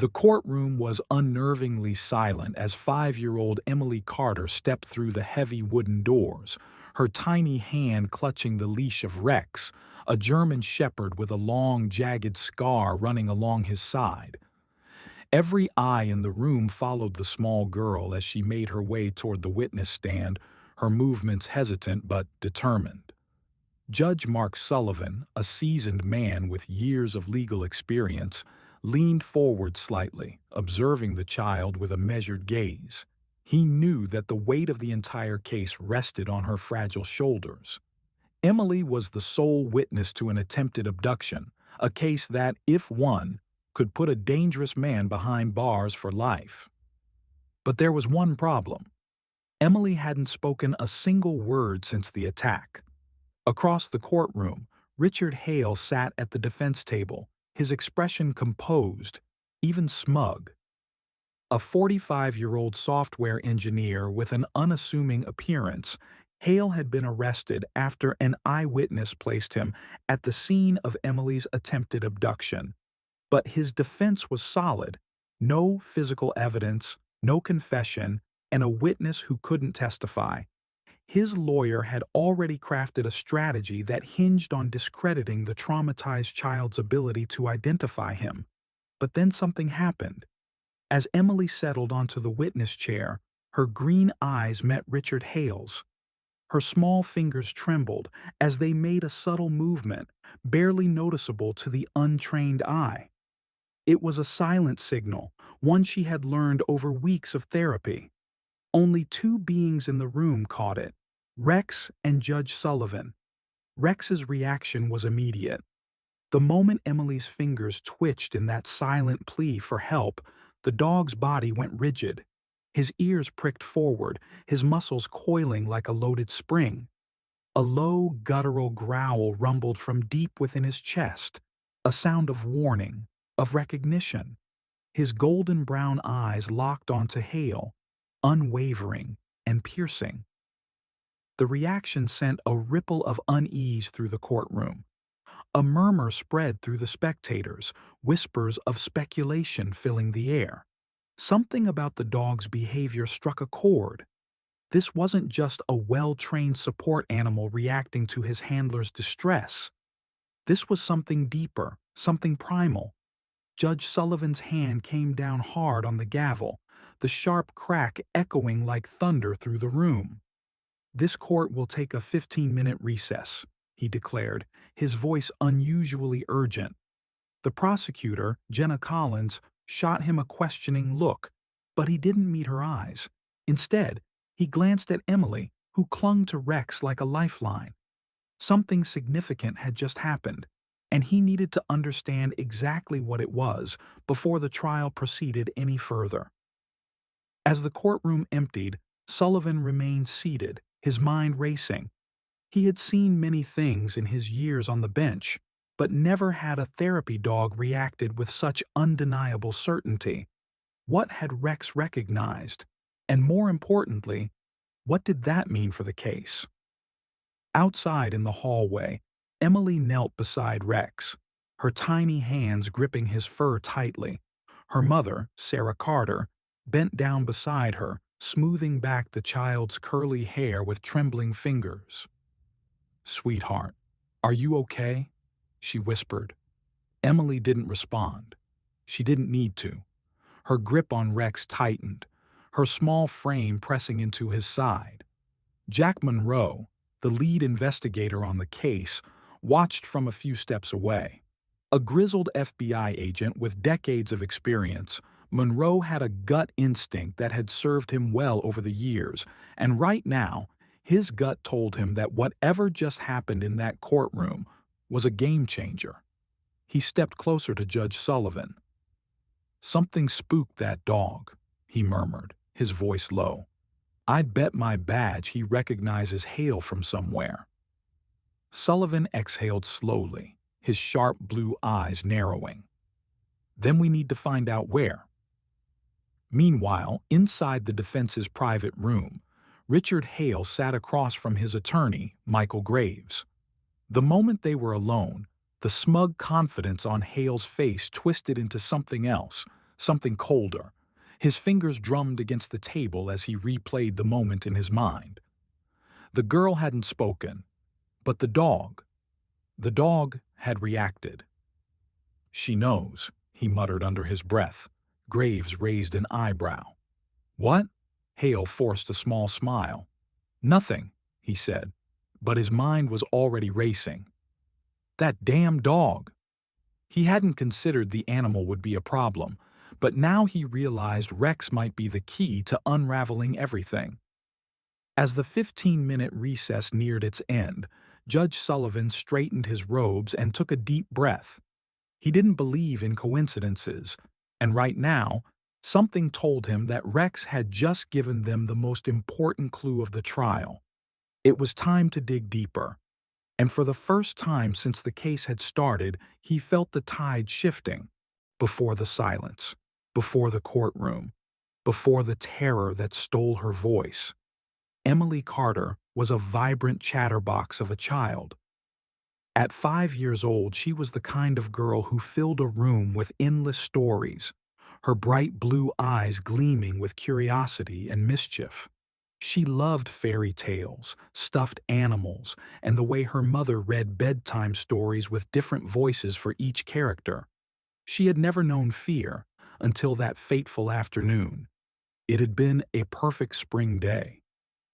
The courtroom was unnervingly silent as 5-year-old Emily Carter stepped through the heavy wooden doors, her tiny hand clutching the leash of Rex, a German shepherd with a long, jagged scar running along his side. Every eye in the room followed the small girl as she made her way toward the witness stand, her movements hesitant but determined. Judge Mark Sullivan, a seasoned man with years of legal experience, leaned forward slightly, observing the child with a measured gaze. He knew that the weight of the entire case rested on her fragile shoulders. Emily was the sole witness to an attempted abduction, a case that, if won, could put a dangerous man behind bars for life. But there was one problem. Emily hadn't spoken a single word since the attack. Across the courtroom, Richard Hale sat at the defense table, his expression composed, even smug. A 45-year-old software engineer with an unassuming appearance, Hale had been arrested after an eyewitness placed him at the scene of Emily's attempted abduction. But his defense was solid: no physical evidence, no confession, and a witness who couldn't testify. His lawyer had already crafted a strategy that hinged on discrediting the traumatized child's ability to identify him. But then something happened. As Emily settled onto the witness chair, her green eyes met Richard Hale's. Her small fingers trembled as they made a subtle movement, barely noticeable to the untrained eye. It was a silent signal, one she had learned over weeks of therapy. Only two beings in the room caught it: Rex and Judge Sullivan. Rex's reaction was immediate. The moment Emily's fingers twitched in that silent plea for help, the dog's body went rigid. His ears pricked forward, his muscles coiling like a loaded spring. A low, guttural growl rumbled from deep within his chest, a sound of warning, of recognition. His golden brown eyes locked onto Hale, unwavering and piercing. The reaction sent a ripple of unease through the courtroom. A murmur spread through the spectators, whispers of speculation filling the air. Something about the dog's behavior struck a chord. This wasn't just a well-trained support animal reacting to his handler's distress. This was something deeper, something primal. Judge Sullivan's hand came down hard on the gavel, the sharp crack echoing like thunder through the room. "This court will take a 15-minute recess," he declared, his voice unusually urgent. The prosecutor, Jenna Collins, shot him a questioning look, but he didn't meet her eyes. Instead, he glanced at Emily, who clung to Rex like a lifeline. Something significant had just happened, and he needed to understand exactly what it was before the trial proceeded any further. As the courtroom emptied, Sullivan remained seated, his mind racing. He had seen many things in his years on the bench, but never had a therapy dog reacted with such undeniable certainty. What had Rex recognized? And more importantly, what did that mean for the case? Outside in the hallway, Emily knelt beside Rex, her tiny hands gripping his fur tightly. Her mother, Sarah Carter, bent down beside her, smoothing back the child's curly hair with trembling fingers. "Sweetheart, are you okay?" she whispered. Emily didn't respond. She didn't need to. Her grip on Rex tightened, her small frame pressing into his side. Jack Monroe, the lead investigator on the case, watched from a few steps away. A grizzled FBI agent with decades of experience, Monroe had a gut instinct that had served him well over the years, and right now, his gut told him that whatever just happened in that courtroom was a game changer. He stepped closer to Judge Sullivan. "Something spooked that dog," he murmured, his voice low. "I'd bet my badge he recognizes Hale from somewhere." Sullivan exhaled slowly, his sharp blue eyes narrowing. "Then we need to find out where." Meanwhile, inside the defense's private room, Richard Hale sat across from his attorney, Michael Graves. The moment they were alone, the smug confidence on Hale's face twisted into something else, something colder. His fingers drummed against the table as he replayed the moment in his mind. The girl hadn't spoken, but the dog had reacted. "She knows," he muttered under his breath. Graves raised an eyebrow. "What?" Hale forced a small smile. "Nothing," he said, but his mind was already racing. That damn dog! He hadn't considered the animal would be a problem, but now he realized Rex might be the key to unraveling everything. As the 15-minute recess neared its end, Judge Sullivan straightened his robes and took a deep breath. He didn't believe in coincidences, and right now, something told him that Rex had just given them the most important clue of the trial. It was time to dig deeper. And for the first time since the case had started, he felt the tide shifting. Before the silence, before the courtroom, before the terror that stole her voice. Emily Carter was a vibrant chatterbox of a child. At 5 years old, she was the kind of girl who filled a room with endless stories, her bright blue eyes gleaming with curiosity and mischief. She loved fairy tales, stuffed animals, and the way her mother read bedtime stories with different voices for each character. She had never known fear until that fateful afternoon. It had been a perfect spring day,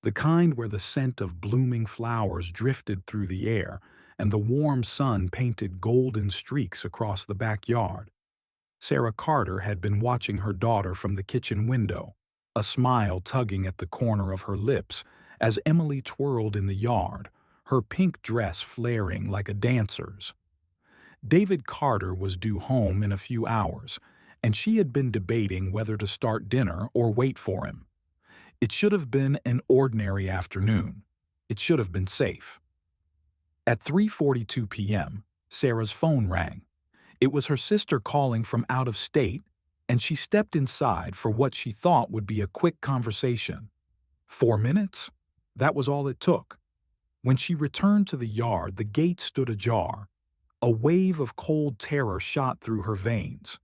the kind where the scent of blooming flowers drifted through the air and the warm sun painted golden streaks across the backyard. Sarah Carter had been watching her daughter from the kitchen window, a smile tugging at the corner of her lips as Emily twirled in the yard, her pink dress flaring like a dancer's. David Carter was due home in a few hours, and she had been debating whether to start dinner or wait for him. It should have been an ordinary afternoon. It should have been safe. At 3:42 p.m., Sarah's phone rang. It was her sister calling from out of state, and she stepped inside for what she thought would be a quick conversation. 4 minutes? That was all it took. When she returned to the yard, the gate stood ajar. A wave of cold terror shot through her veins.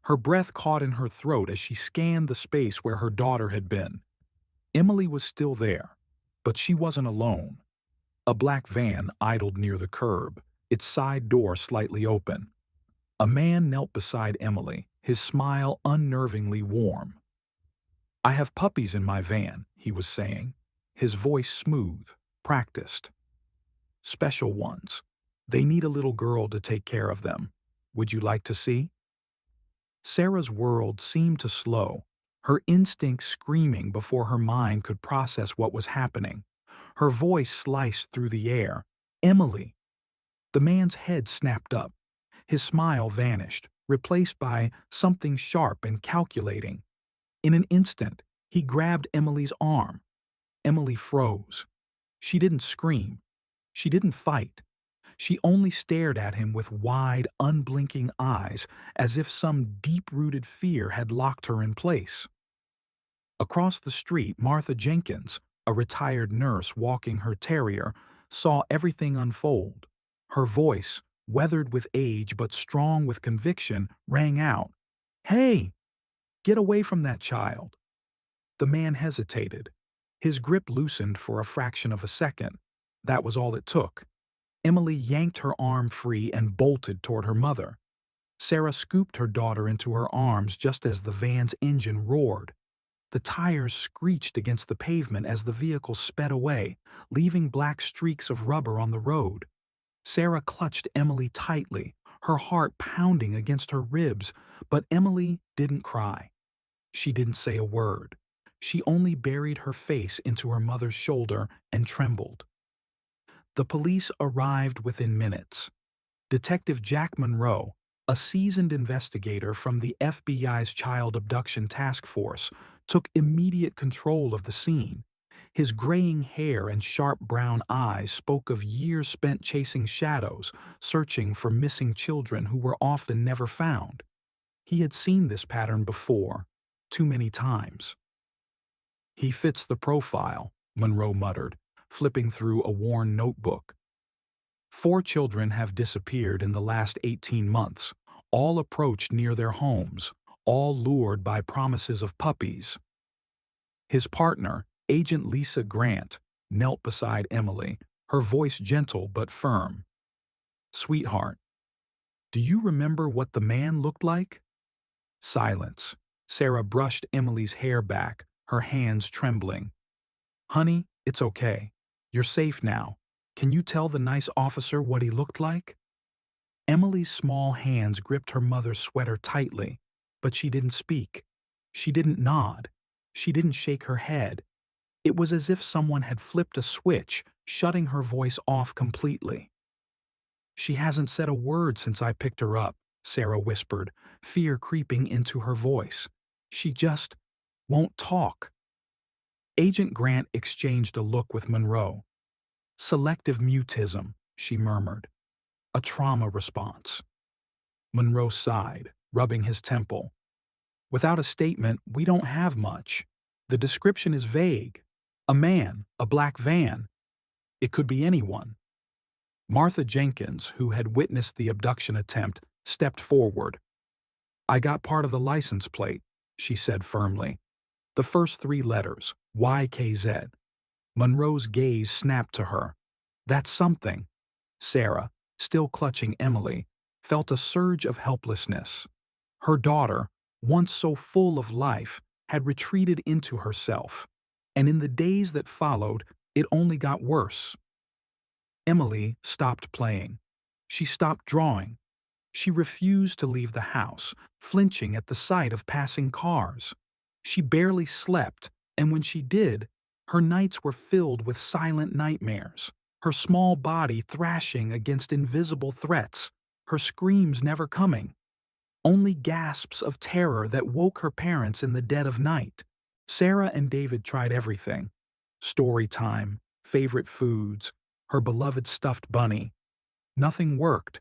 Her breath caught in her throat as she scanned the space where her daughter had been. Emily was still there, but she wasn't alone. A black van idled near the curb, its side door slightly open. A man knelt beside Emily, his smile unnervingly warm. "I have puppies in my van," he was saying, his voice smooth, practiced. "Special ones. They need a little girl to take care of them. Would you like to see?" Sarah's world seemed to slow, her instincts screaming before her mind could process what was happening. Her voice sliced through the air. "Emily!" The man's head snapped up. His smile vanished, replaced by something sharp and calculating. In an instant, he grabbed Emily's arm. Emily froze. She didn't scream. She didn't fight. She only stared at him with wide, unblinking eyes, as if some deep-rooted fear had locked her in place. Across the street, Martha Jenkins, a retired nurse walking her terrier, saw everything unfold. Her voice, weathered with age but strong with conviction, rang out, "Hey! Get away from that child!" The man hesitated. His grip loosened for a fraction of a second. That was all it took. Emily yanked her arm free and bolted toward her mother. Sarah scooped her daughter into her arms just as the van's engine roared. The tires screeched against the pavement as the vehicle sped away, leaving black streaks of rubber on the road. Sarah clutched Emily tightly, her heart pounding against her ribs, but Emily didn't cry. She didn't say a word. She only buried her face into her mother's shoulder and trembled. The police arrived within minutes. Detective Jack Monroe, a seasoned investigator from the FBI's Child Abduction Task Force, took immediate control of the scene. His graying hair and sharp brown eyes spoke of years spent chasing shadows, searching for missing children who were often never found. He had seen this pattern before, too many times. "He fits the profile," Monroe muttered, flipping through a worn notebook. 4 children have disappeared in the last 18 months, all approached near their homes, all lured by promises of puppies. His partner, Agent Lisa Grant, knelt beside Emily, her voice gentle but firm. "Sweetheart, do you remember what the man looked like?" Silence. Sarah brushed Emily's hair back, her hands trembling. "Honey, it's okay. You're safe now. Can you tell the nice officer what he looked like?" Emily's small hands gripped her mother's sweater tightly, but she didn't speak. She didn't nod. She didn't shake her head. It was as if someone had flipped a switch, shutting her voice off completely. "She hasn't said a word since I picked her up," Sarah whispered, fear creeping into her voice. "She just won't talk." Agent Grant exchanged a look with Monroe. "Selective mutism," she murmured. "A trauma response." Monroe sighed, rubbing his temple. "Without a statement, we don't have much. The description is vague. A man, a black van. It could be anyone." Martha Jenkins, who had witnessed the abduction attempt, stepped forward. "I got part of the license plate," she said firmly. "The first three letters, YKZ." Monroe's gaze snapped to her. "That's something." Sarah, still clutching Emily, felt a surge of helplessness. Her daughter, once so full of life, had retreated into herself, and in the days that followed, it only got worse. Emily stopped playing. She stopped drawing. She refused to leave the house, flinching at the sight of passing cars. She barely slept, and when she did, her nights were filled with silent nightmares, her small body thrashing against invisible threats, her screams never coming. Only gasps of terror that woke her parents in the dead of night. Sarah and David tried everything. Story time, favorite foods, her beloved stuffed bunny. Nothing worked.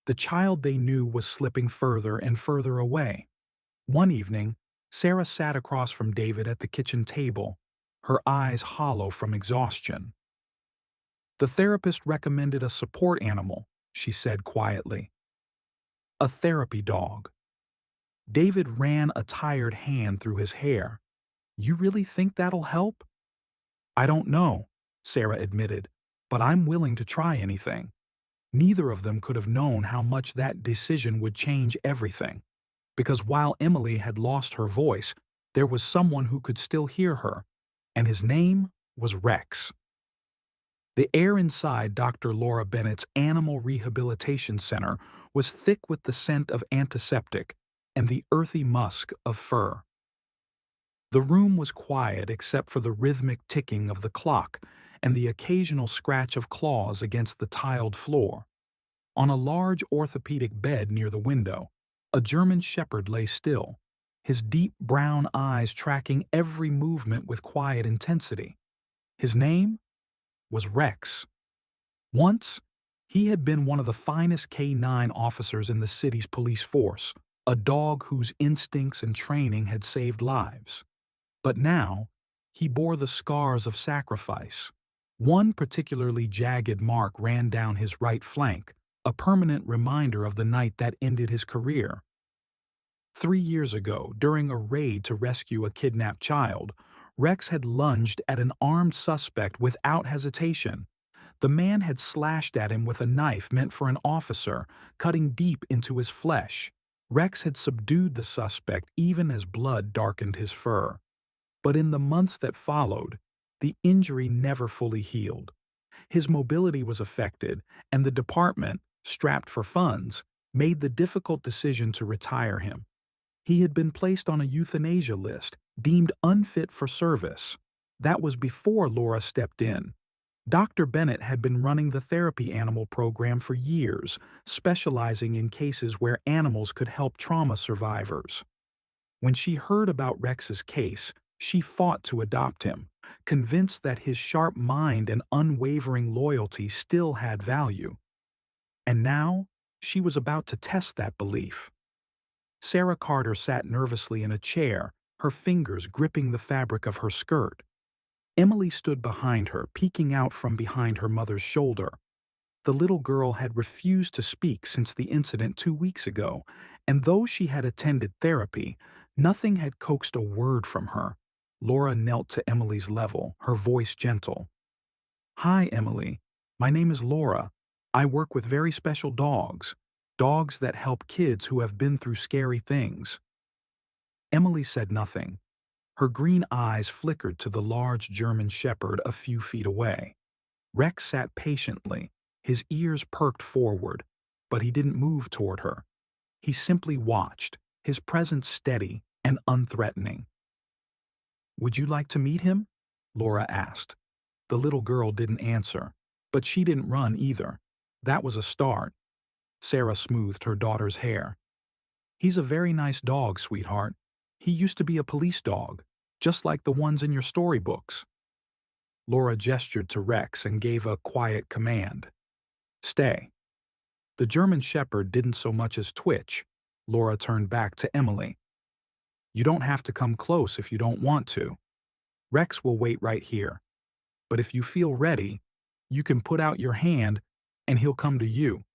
The child they knew was slipping further and further away. One evening, Sarah sat across from David at the kitchen table, her eyes hollow from exhaustion. "The therapist recommended a support animal," she said quietly. "A therapy dog." David ran a tired hand through his hair. "You really think that'll help?" "I don't know," Sarah admitted, "but I'm willing to try anything." Neither of them could have known how much that decision would change everything. Because while Emily had lost her voice, there was someone who could still hear her, and his name was Rex. The air inside Dr. Laura Bennett's Animal Rehabilitation Center was thick with the scent of antiseptic and the earthy musk of fur. The room was quiet except for the rhythmic ticking of the clock and the occasional scratch of claws against the tiled floor. On a large orthopedic bed near the window, a German shepherd lay still, his deep brown eyes tracking every movement with quiet intensity. His name was Rex. Once, he had been one of the finest K-9 officers in the city's police force, a dog whose instincts and training had saved lives. But now, he bore the scars of sacrifice. One particularly jagged mark ran down his right flank, a permanent reminder of the night that ended his career. 3 years ago, during a raid to rescue a kidnapped child, Rex had lunged at an armed suspect without hesitation. The man had slashed at him with a knife meant for an officer, cutting deep into his flesh. Rex had subdued the suspect even as blood darkened his fur. But in the months that followed, the injury never fully healed. His mobility was affected, and the department, strapped for funds, made the difficult decision to retire him. He had been placed on a euthanasia list, deemed unfit for service. That was before Laura stepped in. Dr. Bennett had been running the therapy animal program for years, specializing in cases where animals could help trauma survivors. When she heard about Rex's case, she fought to adopt him, convinced that his sharp mind and unwavering loyalty still had value. And now, she was about to test that belief. Sarah Carter sat nervously in a chair, her fingers gripping the fabric of her skirt. Emily stood behind her, peeking out from behind her mother's shoulder. The little girl had refused to speak since the incident 2 weeks ago, and though she had attended therapy, nothing had coaxed a word from her. Laura knelt to Emily's level, her voice gentle. "Hi, Emily. My name is Laura. I work with very special dogs. Dogs that help kids who have been through scary things." Emily said nothing. Her green eyes flickered to the large German shepherd a few feet away. Rex sat patiently, his ears perked forward, but he didn't move toward her. He simply watched, his presence steady and unthreatening. "Would you like to meet him?" Laura asked. The little girl didn't answer, but she didn't run either. That was a start. Sarah smoothed her daughter's hair. "He's a very nice dog, sweetheart. He used to be a police dog, just like the ones in your storybooks." Laura gestured to Rex and gave a quiet command. "Stay." The German shepherd didn't so much as twitch. Laura turned back to Emily. "You don't have to come close if you don't want to. Rex will wait right here. But if you feel ready, you can put out your hand and he'll come to you."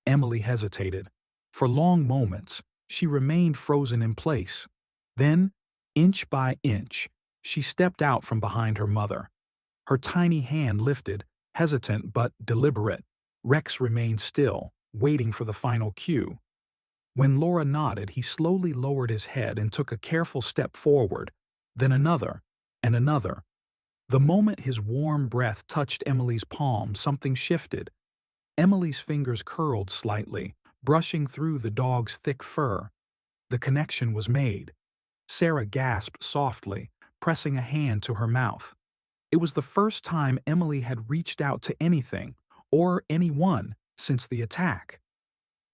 Emily hesitated. For long moments, she remained frozen in place. Then, inch by inch, she stepped out from behind her mother. Her tiny hand lifted, hesitant but deliberate. Rex remained still, waiting for the final cue. When Laura nodded, he slowly lowered his head and took a careful step forward, then another, and another. The moment his warm breath touched Emily's palm, something shifted. Emily's fingers curled slightly, brushing through the dog's thick fur. The connection was made. Sarah gasped softly, pressing a hand to her mouth. It was the first time Emily had reached out to anything, or anyone, since the attack.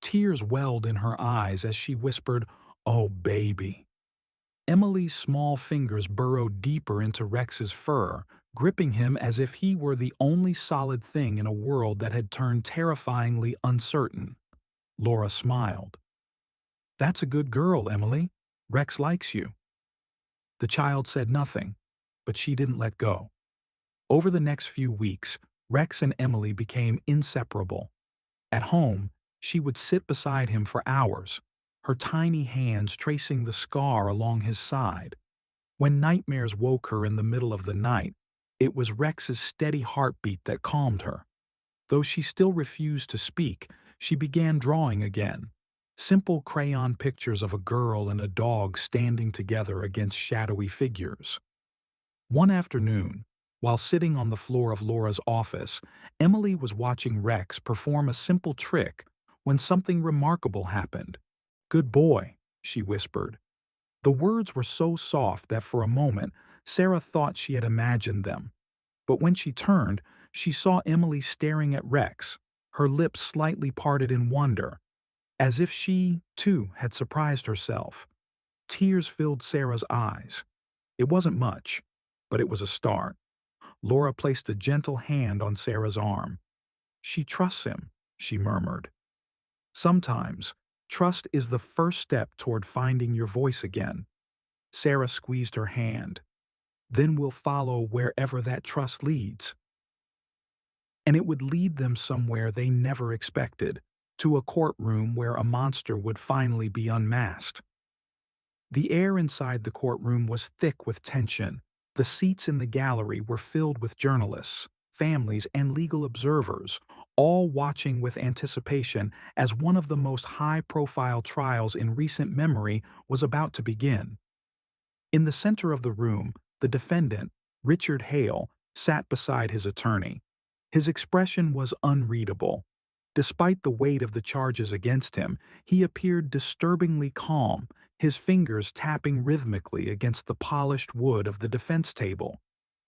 Tears welled in her eyes as she whispered, "Oh, baby." Emily's small fingers burrowed deeper into Rex's fur, gripping him as if he were the only solid thing in a world that had turned terrifyingly uncertain. Laura smiled. "That's a good girl, Emily. Rex likes you." The child said nothing, but she didn't let go. Over the next few weeks, Rex and Emily became inseparable. At home, she would sit beside him for hours, her tiny hands tracing the scar along his side. When nightmares woke her in the middle of the night, it was Rex's steady heartbeat that calmed her. Though she still refused to speak, she began drawing again. Simple crayon pictures of a girl and a dog standing together against shadowy figures. One afternoon, while sitting on the floor of Laura's office, Emily was watching Rex perform a simple trick when something remarkable happened. "Good boy," she whispered. The words were so soft that for a moment Sarah thought she had imagined them. But when she turned, she saw Emily staring at Rex, her lips slightly parted in wonder, as if she, too, had surprised herself. Tears filled Sarah's eyes. It wasn't much, but it was a start. Laura placed a gentle hand on Sarah's arm. "She trusts him," she murmured. "Sometimes, trust is the first step toward finding your voice again." Sarah squeezed her hand. "Then we'll follow wherever that trust leads." And it would lead them somewhere they never expected, to a courtroom where a monster would finally be unmasked. The air inside the courtroom was thick with tension. The seats in the gallery were filled with journalists, families, and legal observers, all watching with anticipation as one of the most high-profile trials in recent memory was about to begin. In the center of the room, the defendant, Richard Hale, sat beside his attorney. His expression was unreadable. Despite the weight of the charges against him, he appeared disturbingly calm, his fingers tapping rhythmically against the polished wood of the defense table.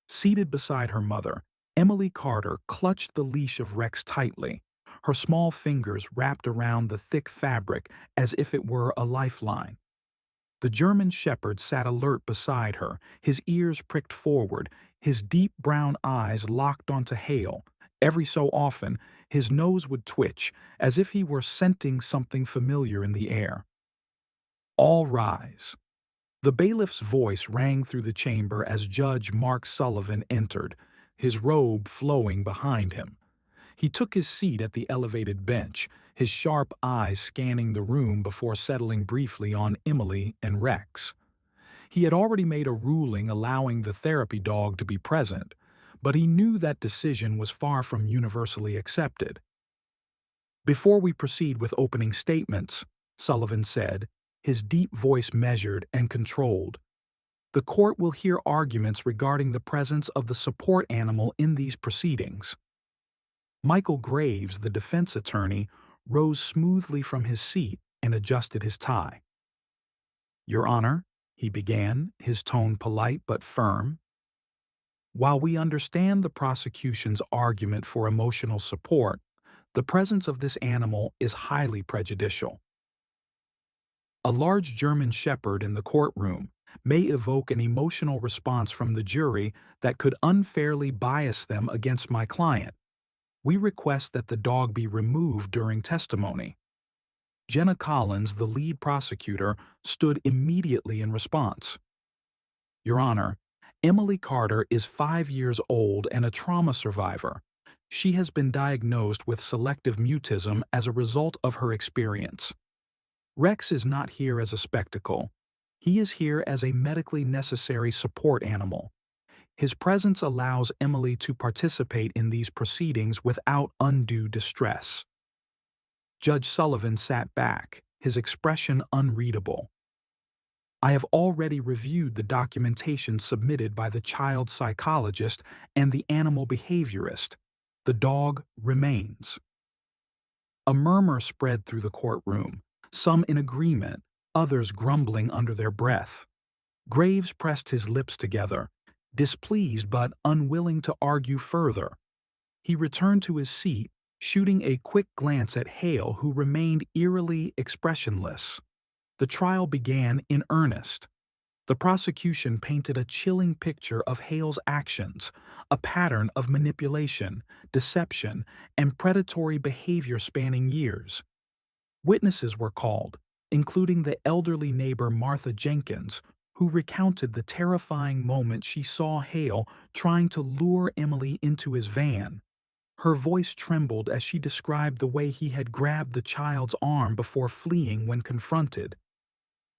Seated beside her mother, Emily Carter clutched the leash of Rex tightly, her small fingers wrapped around the thick fabric as if it were a lifeline. The German shepherd sat alert beside her, his ears pricked forward, his deep brown eyes locked onto Hale. Every so often, his nose would twitch, as if he were scenting something familiar in the air. "All rise." The bailiff's voice rang through the chamber as Judge Mark Sullivan entered, his robe flowing behind him. He took his seat at the elevated bench, his sharp eyes scanning the room before settling briefly on Emily and Rex. He had already made a ruling allowing the therapy dog to be present, but he knew that decision was far from universally accepted. "Before we proceed with opening statements," Sullivan said, his deep voice measured and controlled, "the court will hear arguments regarding the presence of the support animal in these proceedings." Michael Graves, the defense attorney, rose smoothly from his seat and adjusted his tie. "Your Honor," he began, his tone polite but firm, "while we understand the prosecution's argument for emotional support, the presence of this animal is highly prejudicial. A large German Shepherd in the courtroom may evoke an emotional response from the jury that could unfairly bias them against my client. We request that the dog be removed during testimony." Jenna Collins, the lead prosecutor, stood immediately in response. "Your Honor, Emily Carter is 5 years old and a trauma survivor. She has been diagnosed with selective mutism as a result of her experience. Rex is not here as a spectacle. He is here as a medically necessary support animal. His presence allows Emily to participate in these proceedings without undue distress." Judge Sullivan sat back, his expression unreadable. "I have already reviewed the documentation submitted by the child psychologist and the animal behaviorist. The dog remains." A murmur spread through the courtroom, some in agreement, others grumbling under their breath. Graves pressed his lips together, displeased but unwilling to argue further. He returned to his seat, shooting a quick glance at Hale, who remained eerily expressionless. The trial began in earnest. The prosecution painted a chilling picture of Hale's actions, a pattern of manipulation, deception, and predatory behavior spanning years. Witnesses were called, including the elderly neighbor Martha Jenkins, who recounted the terrifying moment she saw Hale trying to lure Emily into his van. Her voice trembled as she described the way he had grabbed the child's arm before fleeing when confronted.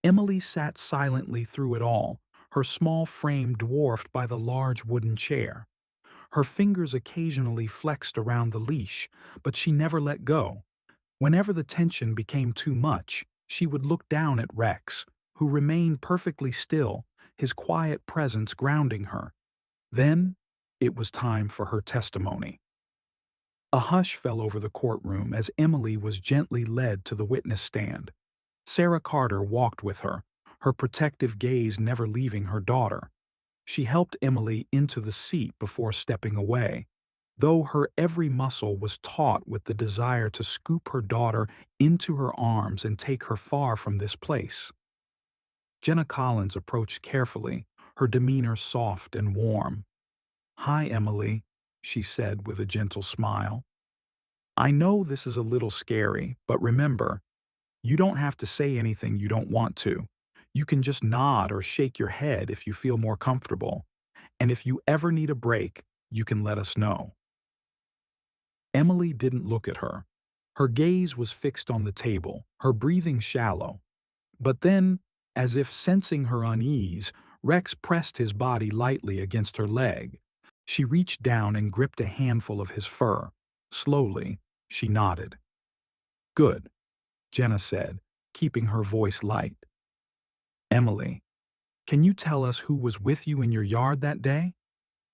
Emily sat silently through it all, her small frame dwarfed by the large wooden chair. Her fingers occasionally flexed around the leash, but she never let go. Whenever the tension became too much, she would look down at Rex, who remained perfectly still, his quiet presence grounding her. Then, it was time for her testimony. A hush fell over the courtroom as Emily was gently led to the witness stand. Sarah Carter walked with her, her protective gaze never leaving her daughter. She helped Emily into the seat before stepping away, though her every muscle was taut with the desire to scoop her daughter into her arms and take her far from this place. Jenna Collins approached carefully, her demeanor soft and warm. "Hi, Emily," she said with a gentle smile. "I know this is a little scary, but remember, you don't have to say anything you don't want to. You can just nod or shake your head if you feel more comfortable. And if you ever need a break, you can let us know." Emily didn't look at her. Her gaze was fixed on the table, her breathing shallow. But then, as if sensing her unease, Rex pressed his body lightly against her leg. She reached down and gripped a handful of his fur. Slowly, she nodded. "Good," Jenna said, keeping her voice light. "Emily, can you tell us who was with you in your yard that day?"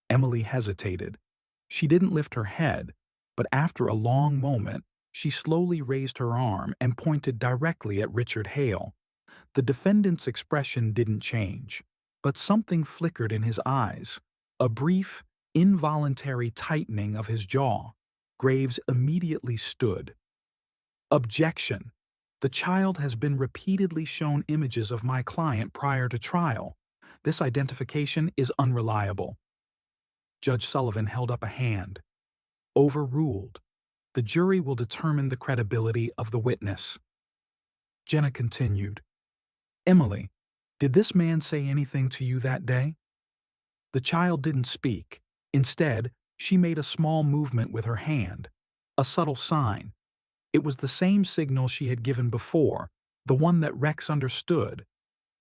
Emily hesitated. She didn't lift her head, but after a long moment, she slowly raised her arm and pointed directly at Richard Hale. The defendant's expression didn't change, but something flickered in his eyes, a brief, involuntary tightening of his jaw. Graves immediately stood. "Objection! The child has been repeatedly shown images of my client prior to trial. This identification is unreliable." Judge Sullivan held up a hand. "Overruled. The jury will determine the credibility of the witness." Jenna continued. "Emily, did this man say anything to you that day?" The child didn't speak. Instead, she made a small movement with her hand. A subtle sign. It was the same signal she had given before, the one that Rex understood.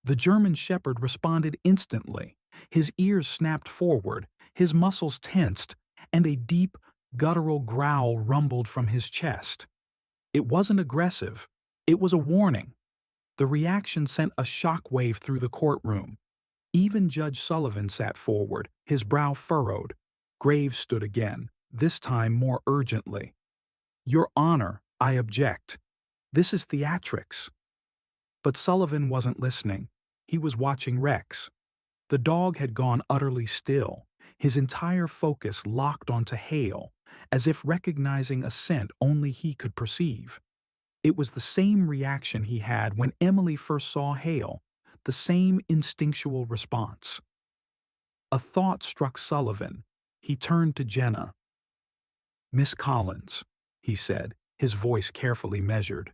The German Shepherd responded instantly. His ears snapped forward, his muscles tensed, and a deep, guttural growl rumbled from his chest. It wasn't aggressive. It was a warning. The reaction sent a shock wave through the courtroom. Even Judge Sullivan sat forward, his brow furrowed. Graves stood again, this time more urgently. "Your Honor, I object. This is theatrics." But Sullivan wasn't listening. He was watching Rex. The dog had gone utterly still, his entire focus locked onto Hale, as if recognizing a scent only he could perceive. It was the same reaction he had when Emily first saw Hale, the same instinctual response. A thought struck Sullivan. He turned to Jenna. "Miss Collins," he said, his voice carefully measured.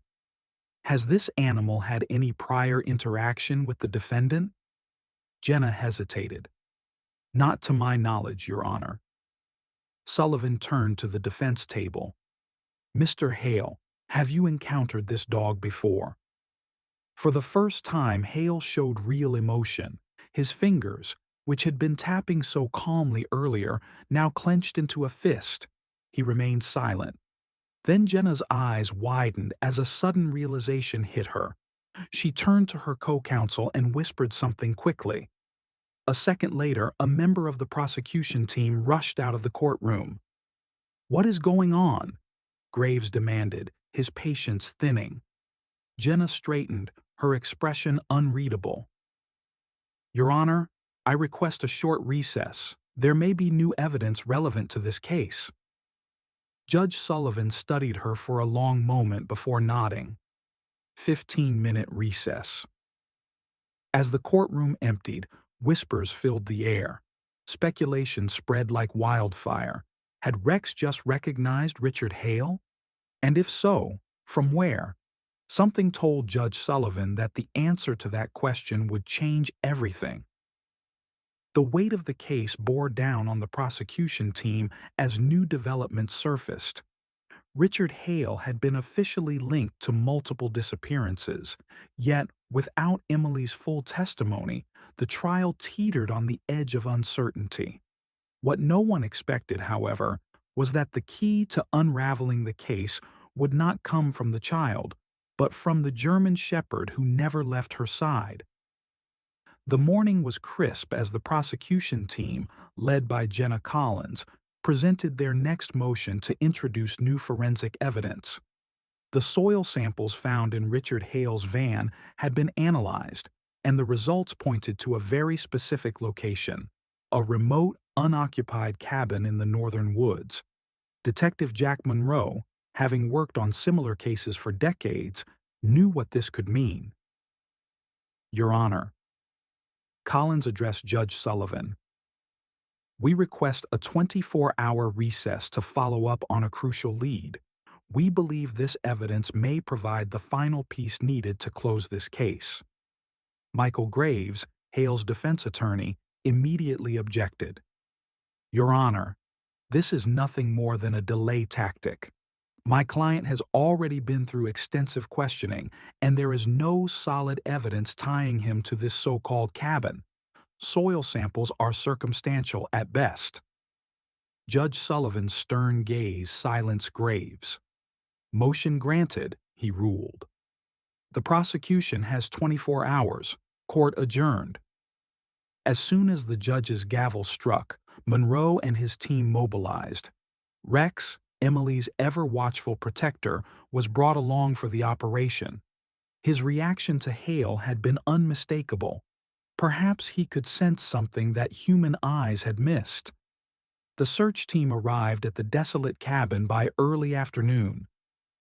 "Has this animal had any prior interaction with the defendant?" Jenna hesitated. "Not to my knowledge, Your Honor." Sullivan turned to the defense table. "Mr. Hale, have you encountered this dog before?" For the first time, Hale showed real emotion. His fingers, which had been tapping so calmly earlier, now clenched into a fist. He remained silent. Then Jenna's eyes widened as a sudden realization hit her. She turned to her co-counsel and whispered something quickly. A second later, a member of the prosecution team rushed out of the courtroom. "What is going on?" Graves demanded, his patience thinning. Jenna straightened, her expression unreadable. "Your Honor, I request a short recess. There may be new evidence relevant to this case." Judge Sullivan studied her for a long moment before nodding. 15-minute recess. As the courtroom emptied, whispers filled the air. Speculation spread like wildfire. Had Rex just recognized Richard Hale? And if so, from where? Something told Judge Sullivan that the answer to that question would change everything. The weight of the case bore down on the prosecution team as new developments surfaced. Richard Hale had been officially linked to multiple disappearances, yet, without Emily's full testimony, the trial teetered on the edge of uncertainty. What no one expected, however, was that the key to unraveling the case would not come from the child, but from the German Shepherd who never left her side. The morning was crisp as the prosecution team, led by Jenna Collins, presented their next motion to introduce new forensic evidence. The soil samples found in Richard Hale's van had been analyzed, and the results pointed to a very specific location, a remote, unoccupied cabin in the northern woods. Detective Jack Monroe, having worked on similar cases for decades, knew what this could mean. "Your Honor," Collins addressed Judge Sullivan, "we request a 24-hour recess to follow up on a crucial lead. We believe this evidence may provide the final piece needed to close this case." Michael Graves, Hale's defense attorney, immediately objected. "Your Honor, this is nothing more than a delay tactic. My client has already been through extensive questioning, and there is no solid evidence tying him to this so-called cabin. Soil samples are circumstantial at best." Judge Sullivan's stern gaze silenced Graves. "Motion granted," he ruled. "The prosecution has 24 hours. Court adjourned." As soon as the judge's gavel struck, Monroe and his team mobilized. Rex, Emily's ever-watchful protector, was brought along for the operation. His reaction to Hale had been unmistakable. Perhaps he could sense something that human eyes had missed. The search team arrived at the desolate cabin by early afternoon.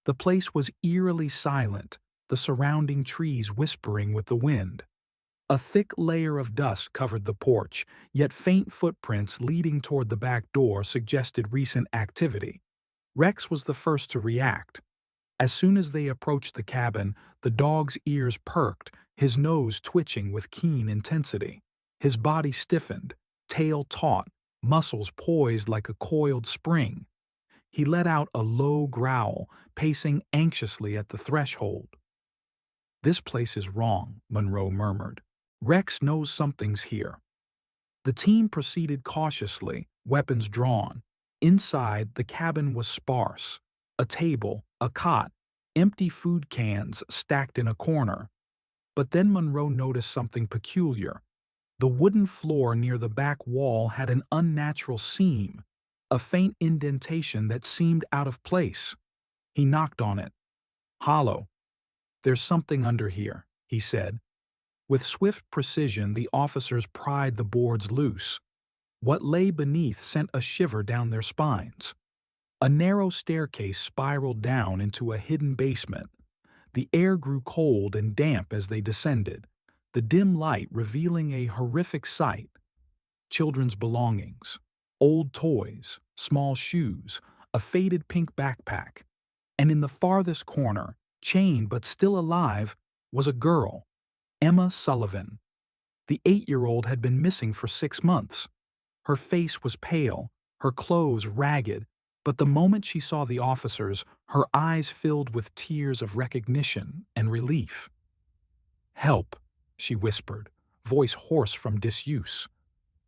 The place was eerily silent, the surrounding trees whispering with the wind. A thick layer of dust covered the porch, yet faint footprints leading toward the back door suggested recent activity. Rex was the first to react. As soon as they approached the cabin, the dog's ears perked, his nose twitching with keen intensity. His body stiffened, tail taut, muscles poised like a coiled spring. He let out a low growl, pacing anxiously at the threshold. "This place is wrong," Monroe murmured. "Rex knows something's here." The team proceeded cautiously, weapons drawn. Inside, the cabin was sparse. A table, a cot, empty food cans stacked in a corner. But then Monroe noticed something peculiar. The wooden floor near the back wall had an unnatural seam, a faint indentation that seemed out of place. He knocked on it. "Hollow. There's something under here," he said. With swift precision, the officers pried the boards loose. What lay beneath sent a shiver down their spines. A narrow staircase spiraled down into a hidden basement. The air grew cold and damp as they descended, the dim light revealing a horrific sight. Children's belongings, old toys, small shoes, a faded pink backpack. And in the farthest corner, chained but still alive, was a girl, Emma Sullivan. The 8-year-old had been missing for 6 months. Her face was pale, her clothes ragged, but the moment she saw the officers, her eyes filled with tears of recognition and relief. "Help," she whispered, voice hoarse from disuse.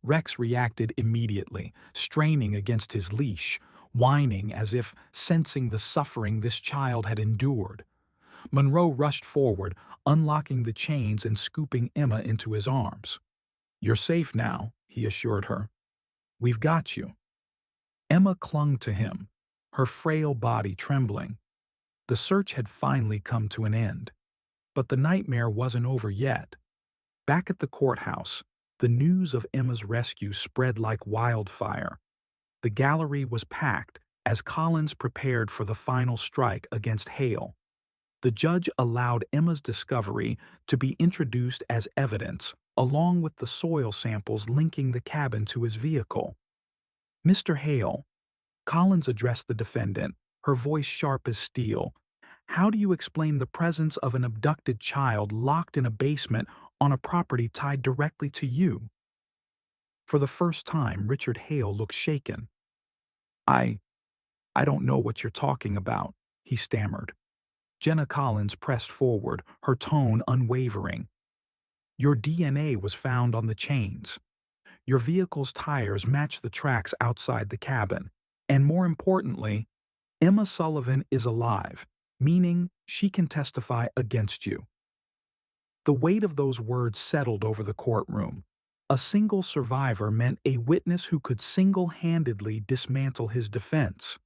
Rex reacted immediately, straining against his leash, whining as if sensing the suffering this child had endured. Monroe rushed forward, unlocking the chains and scooping Emma into his arms. "You're safe now," he assured her. "We've got you." Emma clung to him, her frail body trembling. The search had finally come to an end. But the nightmare wasn't over yet. Back at the courthouse, the news of Emma's rescue spread like wildfire. The gallery was packed as Collins prepared for the final strike against Hale. The judge allowed Emma's discovery to be introduced as evidence, along with the soil samples linking the cabin to his vehicle. "Mr. Hale," Collins addressed the defendant, her voice sharp as steel, "how do you explain the presence of an abducted child locked in a basement on a property tied directly to you?" For the first time, Richard Hale looked shaken. I don't know what you're talking about," he stammered. Jenna Collins pressed forward, her tone unwavering. "Your DNA was found on the chains. Your vehicle's tires match the tracks outside the cabin. And more importantly, Emma Sullivan is alive, meaning she can testify against you." The weight of those words settled over the courtroom. A single survivor meant a witness who could single-handedly dismantle his defense.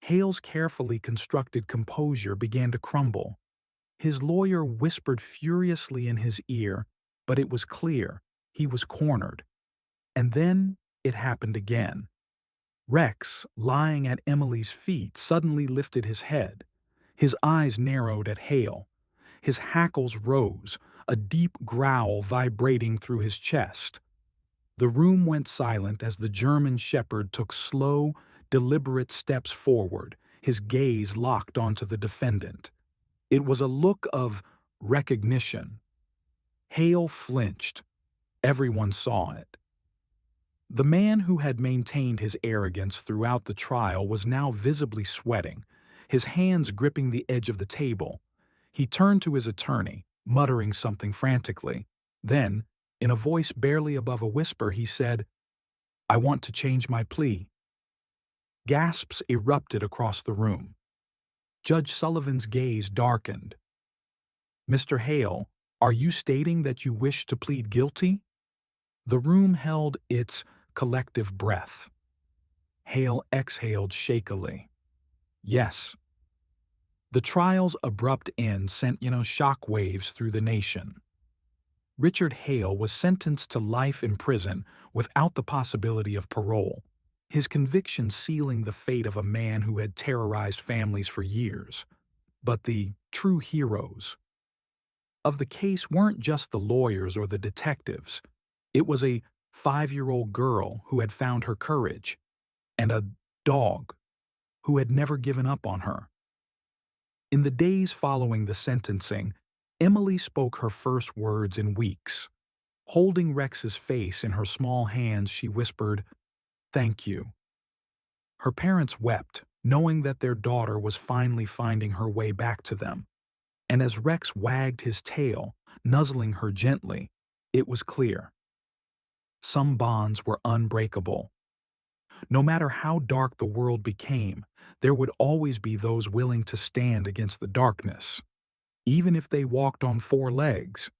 Hale's carefully constructed composure began to crumble. His lawyer whispered furiously in his ear, but it was clear he was cornered. And then it happened again. Rex, lying at Emily's feet, suddenly lifted his head. His eyes narrowed at Hale. His hackles rose, a deep growl vibrating through his chest. The room went silent as the German shepherd took slow, deliberate steps forward, his gaze locked onto the defendant. It was a look of recognition. Hale flinched. Everyone saw it. The man who had maintained his arrogance throughout the trial was now visibly sweating, his hands gripping the edge of the table. He turned to his attorney, muttering something frantically. Then, in a voice barely above a whisper, he said, "I want to change my plea." Gasps erupted across the room. Judge Sullivan's gaze darkened. "Mr. Hale, are you stating that you wish to plead guilty?" The room held its collective breath. Hale exhaled shakily. "Yes." The trial's abrupt end sent shock waves through the nation. Richard Hale was sentenced to life in prison without the possibility of parole, his conviction sealing the fate of a man who had terrorized families for years. But the true heroes of the case weren't just the lawyers or the detectives. It was a 5-year-old girl who had found her courage, and a dog who had never given up on her. In the days following the sentencing, Emily spoke her first words in weeks. Holding Rex's face in her small hands, she whispered, "Thank you." Her parents wept, knowing that their daughter was finally finding her way back to them. And as Rex wagged his tail, nuzzling her gently, it was clear. Some bonds were unbreakable. No matter how dark the world became, there would always be those willing to stand against the darkness, even if they walked on four legs.